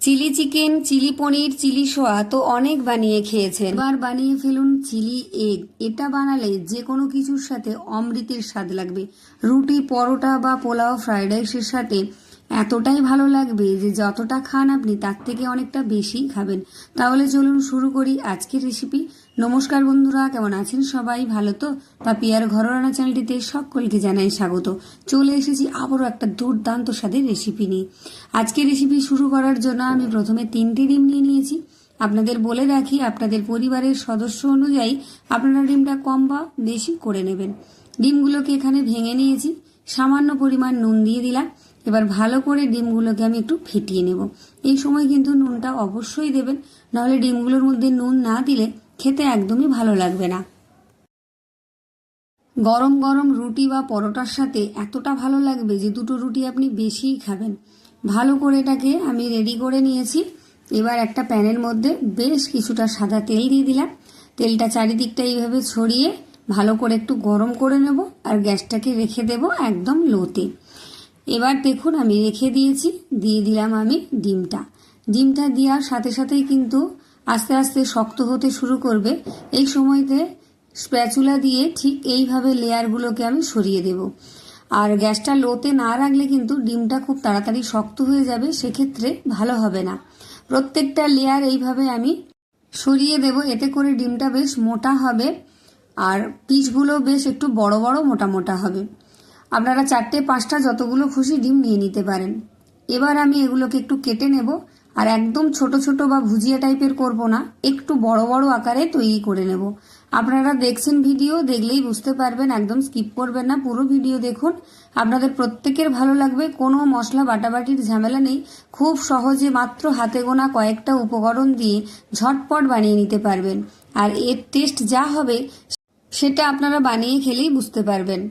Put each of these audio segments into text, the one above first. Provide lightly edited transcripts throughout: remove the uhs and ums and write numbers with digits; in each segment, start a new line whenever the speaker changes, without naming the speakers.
Chilli chicken, chilli পনির, chilli soya তো অনেক বানিয়ে খেয়েছেন। এবার বানিয়ে ফেলুন চিলি এগ। এটা বানালে যে কোনো কিছুর সাথে অমৃতের স্বাদ লাগবে। রুটি, পরোটা বা পোলাও, ফ্রাইড রাইসের সাথে এতটাই ভালো লাগবে যে যতটা খান আপনি তার থেকে অনেকটা বেশি খাবেন। তাহলে চলুন শুরু করি আজকের রেসিপি। নমস্কার বন্ধুরা, কেমন আছেন সবাই? ভালো তো? পাপিয়ার ঘরোয়া চ্যানেলটিতে সকলকে জানাই স্বাগত। চলে এসেছি আবারও একটা দুর্দান্ত স্বাদের রেসিপি নিয়ে। আজকের রেসিপি শুরু করার জন্য আমি প্রথমে 3টে ডিম নিয়ে নিয়েছি। আপনাদের বলে রাখি, আপনাদের পরিবারের সদস্য অনুযায়ী আপনারা ডিমটা কম বা বেশি করে নেবেন। ডিমগুলোকে এখানে ভেঙে নিয়েছি, সামান্য পরিমাণ নুন দিয়ে দিলাম। এবার ভালো করে ডিমগুলোকে আমি একটু ফেটিয়ে নেব। এই সময় কিন্তু নুনটা অবশ্যই দেবেন, নাহলে ডিমগুলোর মধ্যে নুন না দিলে খেতে একদমই ভালো লাগবে না। গরম গরম রুটি বা পরোটার সাথে এতটা ভালো লাগবে যে দুটো রুটি আপনি বেশিই খাবেন। ভালো করে এটাকে আমি রেডি করে নিয়েছি। এবার একটা প্যানের মধ্যে বেশ কিছুটা সাদা তেল দিয়ে দিলাম। তেলটা চারিদিকটা এইভাবে ছড়িয়ে ভালো করে একটু গরম করে নেব আর গ্যাসটাকে রেখে দেব একদম লোতে। এবার দেখুন আমি রেখে দিয়েছি, দিয়ে দিলাম আমি ডিমটা দেওয়ার সাথে সাথেই কিন্তু আস্তে আস্তে শক্ত হতে শুরু করবে। এই সময়তে স্প্যাচুলা দিয়ে ঠিক এইভাবে লেয়ারগুলোকে আমি সরিয়ে দেব। আর গ্যাসটা লোতে না রাখলে কিন্তু ডিমটা খুব তাড়াতাড়ি শক্ত হয়ে যাবে, সেক্ষেত্রে ভালো হবে না। প্রত্যেকটা লেয়ার এইভাবে আমি সরিয়ে দেব, এতে করে ডিমটা বেশ মোটা হবে আর পিসগুলো বেশ একটু বড় বড় মোটা মোটা হবে। আপনারা 4টে 5টা যতগুলো খুশি ডিম নিয়ে নিতে পারেন। এবার আমি এগুলোকে একটু কেটে নেব, আর একদম ছোট ছোট বা ভুজিয়া টাইপের করব না, একটু বড় বড় আকারে তৈরি করে নেব। আপনারা দেখছেন ভিডিও, দেখলেই বুঝতে পারবেন, একদম স্কিপ করবেন না, পুরো ভিডিও দেখুন। আপনাদের প্রত্যেকের ভালো লাগবে। কোনো মশলা বাটাবাটির ঝামেলা নেই, খুব সহজে মাত্র হাতে গোনা কয়েকটা উপকরণ দিয়ে ঝটপট বানিয়ে নিতে পারবেন। আর এর টেস্ট যা হবে সেটা আপনারা বানিয়ে খেলেই বুঝতে পারবেন।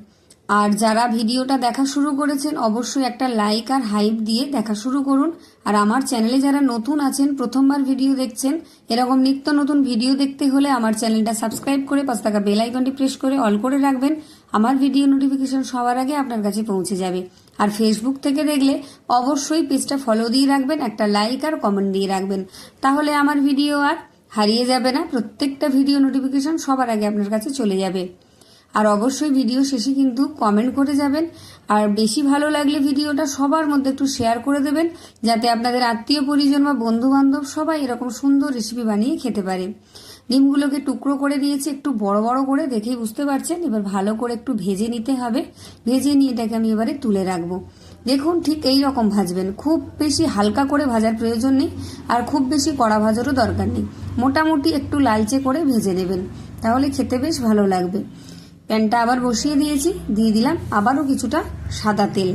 আর যারা ভিডিওটা দেখা শুরু করেছেন অবশ্যই একটা লাইক আর হাইপ দিয়ে দেখা শুরু করুন। আর আমার চ্যানেলে যারা নতুন আছেন, প্রথমবার ভিডিও দেখছেন, এরকম নিত্য নতুন ভিডিও দেখতে হলে আমার চ্যানেলটা সাবস্ক্রাইব করে পাশে থাকা বেল আইকনটি প্রেস করে অল করে রাখবেন। আমার ভিডিও নোটিফিকেশন সবার আগে আপনার কাছে পৌঁছে যাবে। আর ফেসবুক থেকে দেখলে অবশ্যই পেজটা ফলো দিয়ে রাখবেন, একটা লাইক আর কমেন্ট দিয়ে রাখবেন, তাহলে আমার ভিডিও আর হারিয়ে যাবে না। প্রত্যেকটা ভিডিও নোটিফিকেশন সবার আগে আপনার কাছে চলে যাবে। আর অবশ্যই ভিডিও শেষে কিন্তু কমেন্ট করে যাবেন। আর বেশি ভালো লাগলে ভিডিওটা সবার মধ্যে একটু শেয়ার করে দেবেন, যাতে আপনাদের আত্মীয় পরিজন বা বন্ধু বান্ধব সবাই এরকম সুন্দর রেসিপি বানিয়ে খেতে পারে। ডিমগুলোকে টুকরো করে দিয়েছি, একটু বড় বড় করে, দেখেই বুঝতে পারছেন। এবার ভালো করে একটু ভেজে নিতে হবে। ভেজে নিয়ে এটাকে আমি এবারে তুলে রাখবো। দেখুন ঠিক এই রকম ভাজবেন, খুব বেশি হালকা করে ভাজার প্রয়োজন নেই, আর খুব বেশি কড়া ভাজারও দরকার নেই। মোটামুটি একটু লালচে করে ভেজে নেবেন, তাহলে খেতে বেশ ভালো লাগবে। প্যানটা আবার বসিয়ে দিয়েছি, দিয়ে দিলাম আবারও কিছুটা সাদা তেল।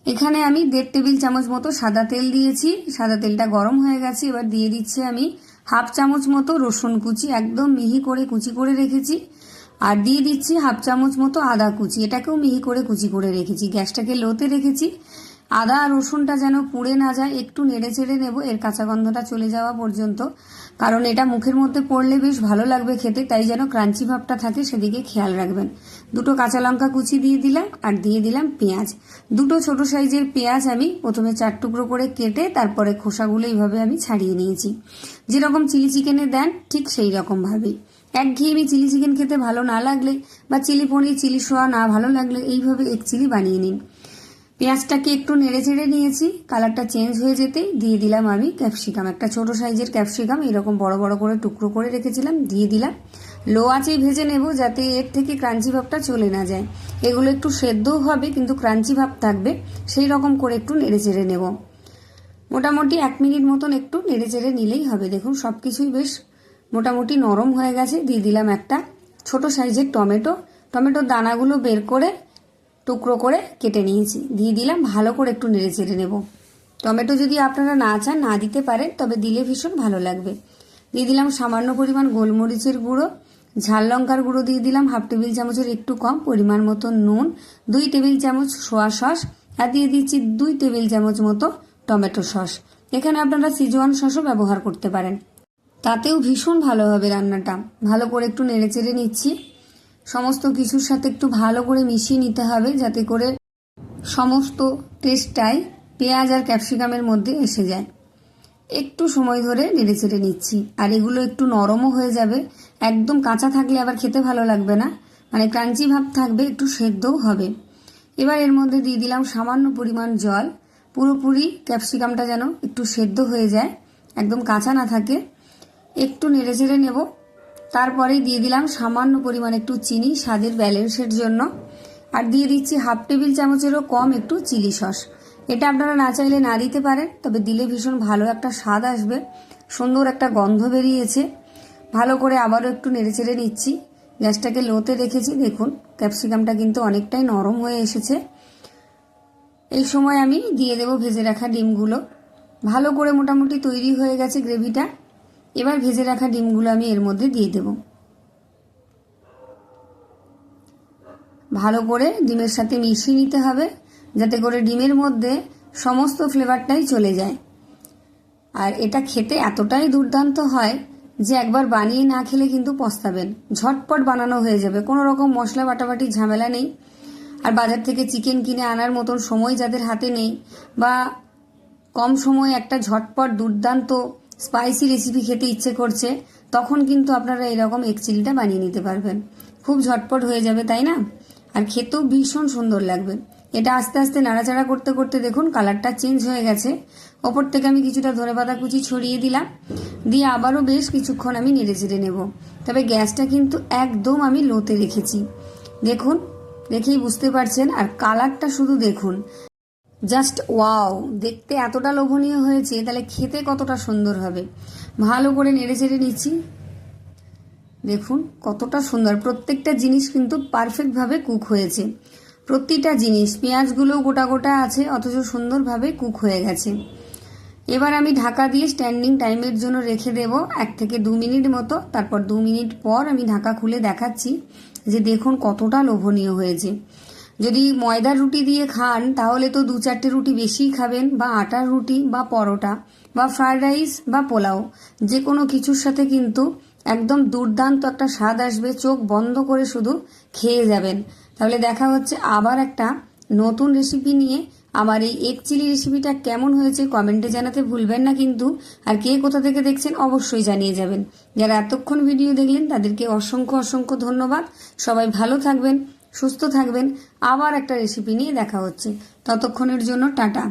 এখানে আমি 1.5 টেবিল চামচ মতো সাদা তেল দিয়েছি। সাদা তেলটা গরম হয়ে গেছে। এবার দিয়ে দিচ্ছি আমি 1/2 চামচ মতো রসুন কুচি, একদম মিহি করে কুচি করে রেখেছি। আর দিয়ে দিচ্ছি 1/2 চামচ মতো আদা কুচি, এটাকেও মিহি করে কুচি করে রেখেছি। গ্যাসটাকে লোতে রেখেছি। আদা আর রসুনটা যেন পুড়ে না যায়, একটু নেড়ে চেড়ে নেব এর কাঁচা গন্ধটা চলে যাওয়া পর্যন্ত, কারণ এটা মুখের মধ্যে পড়লে বেশ ভালো লাগবে খেতে, তাই যেন ক্রাঞ্চি ভাবটা থাকে সেদিকে খেয়াল রাখবেন। 2টো কাঁচা লঙ্কা কুচি দিয়ে দিলাম, আর দিয়ে দিলাম পেঁয়াজ। 2টো ছোট সাইজের পেঁয়াজ আমি প্রথমে 4 টুকরো করে কেটে তারপরে খোসাগুলো এইভাবে আমি ছাড়িয়ে নিয়েছি। যেরকম চিলি চিকেনে দেন ঠিক সেই রকম ভাবেই। একঘেয়েমি চিলি চিকেন খেতে ভালো না লাগলে বা চিলি পনির, চিলি সোয়া না ভালো লাগলে এইভাবে এক চিলি বানিয়ে নিন। পেঁয়াজটাকে একটু নেড়ে চেড়ে নিয়েছি, কালারটা চেঞ্জ হয়ে যেতেই দিয়ে দিলাম আমি ক্যাপসিকাম। একটা ছোট সাইজের ক্যাপসিকাম এরকম বড় বড় করে টুকরো করে রেখেছিলাম, দিয়ে দিলাম। লো আঁচেই ভেজে নেব, যাতে এর থেকে ক্রাঞ্চি ভাবটা চলে না যায়। এগুলো একটু সেদ্ধও হবে কিন্তু ক্রাঞ্চি ভাব থাকবে, সেই রকম করে একটু নেড়ে চেড়ে নেব। মোটামুটি 1 মিনিট মতন একটু নেড়ে চেড়ে নিলেই হবে। দেখুন সব কিছুই বেশ মোটামুটি নরম হয়ে গেছে। দিয়ে দিলাম একটা ছোট সাইজের টমেটোর দানাগুলো বের করে টুকরো করে কেটে নিয়েছি, দিয়ে দিলাম। ভালো করে একটু নেড়ে চেড়ে নেব। টমেটো যদি আপনারা না চান না দিতে পারেন, তবে দিলে ভীষণ ভালো লাগবে। দিয়ে দিলাম সামান্য পরিমাণ গোলমরিচের গুঁড়ো, ঝাল লঙ্কার গুঁড়ো দিয়ে দিলাম 1/2 টেবিল চামচের একটু কম, পরিমাণ মতো নুন, 2 টেবিল চামচ সোয়া সস, আর দিয়ে দিচ্ছি 2 টেবিল চামচ মতো টমেটো সস। এখানে আপনারা সিজওয়ান সসও ব্যবহার করতে পারেন, তাতেও ভীষণ ভালো হবে রান্নাটা। ভালো করে একটু নেড়ে চেড়ে নিচ্ছি। সমস্ত কিছুর সাথে একটু ভালো করে মিশিয়ে নিতে হবে, যাতে করে সমস্ত টেস্টটাই পেঁয়াজ আর ক্যাপসিকামের মধ্যে এসে যায়। একটু সময় ধরে নেড়ে চেড়ে নিচ্ছি। আর এগুলো একটু নরমও হয়ে যাবে, একদম কাঁচা থাকলে আবার খেতে ভালো লাগবে না, মানে ক্রাঞ্চি ভাব থাকবে, একটু সেদ্ধও হবে। এবার এর মধ্যে দিয়ে দিলাম সামান্য পরিমাণ জল, পুরোপুরি ক্যাপসিকামটা যেন একটু সেদ্ধ হয়ে যায়, একদম কাঁচা না থাকে। একটু নেড়ে চেড়ে নেব। তারপরেই দিয়ে দিলাম সামান্য পরিমাণ একটু চিনি স্বাদের ব্যালেন্সের জন্য, আর দিয়ে দিচ্ছি 1/2 টেবিল চামচেরও কম একটু চিলি সস। এটা আপনারা না চাইলে না দিতে পারেন, তবে দিলে ভীষণ ভালো একটা স্বাদ আসবে, সুন্দর একটা গন্ধ বেরিয়েছে। ভালো করে আবারও একটু নেড়ে চেড়ে নিচ্ছি, গ্যাসটাকে লোতে রেখেছি। দেখুন ক্যাপসিকামটা কিন্তু অনেকটাই নরম হয়ে এসেছে। এই সময় আমি দিয়ে দেব ভেজে রাখা ডিমগুলো। ভালো করে মোটামুটি তৈরি হয়ে গেছে গ্রেভিটা। এবার ভেজে রাখা ডিমগুলো আমি এর মধ্যে দিয়ে দেব। ভালো করে ডিমের সাথে মিশিয়ে নিতে হবে, যাতে করে ডিমের মধ্যে সমস্ত ফ্লেভারটাই চলে যায়। আর এটা খেতে এতটাই দুর্দান্ত হয় যে একবার বানিয়ে না খেলে কিন্তু পস্তাবেন। ঝটপট বানানো হয়ে যাবে, কোনো রকম মশলা বাটাবাটি ঝামেলা নেই। আর বাজার থেকে চিকেন কিনে আনার মতন সময় যাদের হাতে নেই, বা কম সময়ে একটা ঝটপট দুর্দান্ত স্পাইসি রেসিপি খেতে ইচ্ছে করছে, তখন কিন্তু আপনারা এরকম এগ চিলিটা বানিয়ে নিতে পারবেন। খুব ঝটপট হয়ে যাবে, তাই না? আর খেতেও ভীষণ সুন্দর লাগবে। এটা আস্তে আস্তে নাড়াচাড়া করতে করতে দেখুন কালারটা চেঞ্জ হয়ে গেছে। ওপর থেকে আমি কিছুটা ধনেপাতা কুচি ছড়িয়ে দিলাম, দিয়ে আবারও বেশ কিছুক্ষণ আমি নেড়ে চেড়ে নেব। তবে গ্যাসটা কিন্তু একদম আমি লোতে রেখেছি। দেখুন, দেখেই বুঝতে পারছেন। আর কালারটা শুধু দেখুন, জাস্ট ওয়াও! দেখতে এতটা লোভনীয় হয়েছে, তাহলে খেতে কতটা সুন্দর হবে। ভালো করে নেড়ে চেড়ে নিচ্ছি। দেখুন কতটা সুন্দর, প্রত্যেকটা জিনিস কিন্তু পারফেক্টভাবে কুক হয়েছে। প্রতিটা জিনিস, পেঁয়াজগুলো গোটা গোটা আছে, অথচ সুন্দরভাবে কুক হয়ে গেছে। এবার আমি ঢাকা দিয়ে স্ট্যান্ডিং টাইমের জন্য রেখে দেব 1 থেকে 2 মিনিট মতো। তারপর 2 মিনিট পর আমি ঢাকা খুলে দেখাচ্ছি যে দেখুন কতটা লোভনীয় হয়েছে। যদি ময়দার রুটি দিয়ে খান তাহলে তো 2-4টে রুটি বেশিই খাবেন, বা আটার রুটি বা পরোটা বা ফ্রাইড রাইস বা পোলাও, যে কোনো কিছুর সাথে কিন্তু একদম দুর্দান্ত একটা স্বাদ আসবে। চোখ বন্ধ করে শুধু খেয়ে যাবেন। তাহলে দেখা হচ্ছে আবার একটা নতুন রেসিপি নিয়ে। আমার এই এগ চিলি রেসিপিটা কেমন হয়েছে কমেন্টে জানাতে ভুলবেন না কিন্তু। আর কে কোথা থেকে দেখছেন অবশ্যই জানিয়ে যাবেন। যারা এতক্ষণ ভিডিও দেখলেন তাদেরকে অসংখ্য অসংখ্য ধন্যবাদ। সবাই ভালো থাকবেন, সুস্থ থাকবেন। আবার একটা রেসিপি নিয়ে দেখা হচ্ছে, ততক্ষণের জন্য টাটা।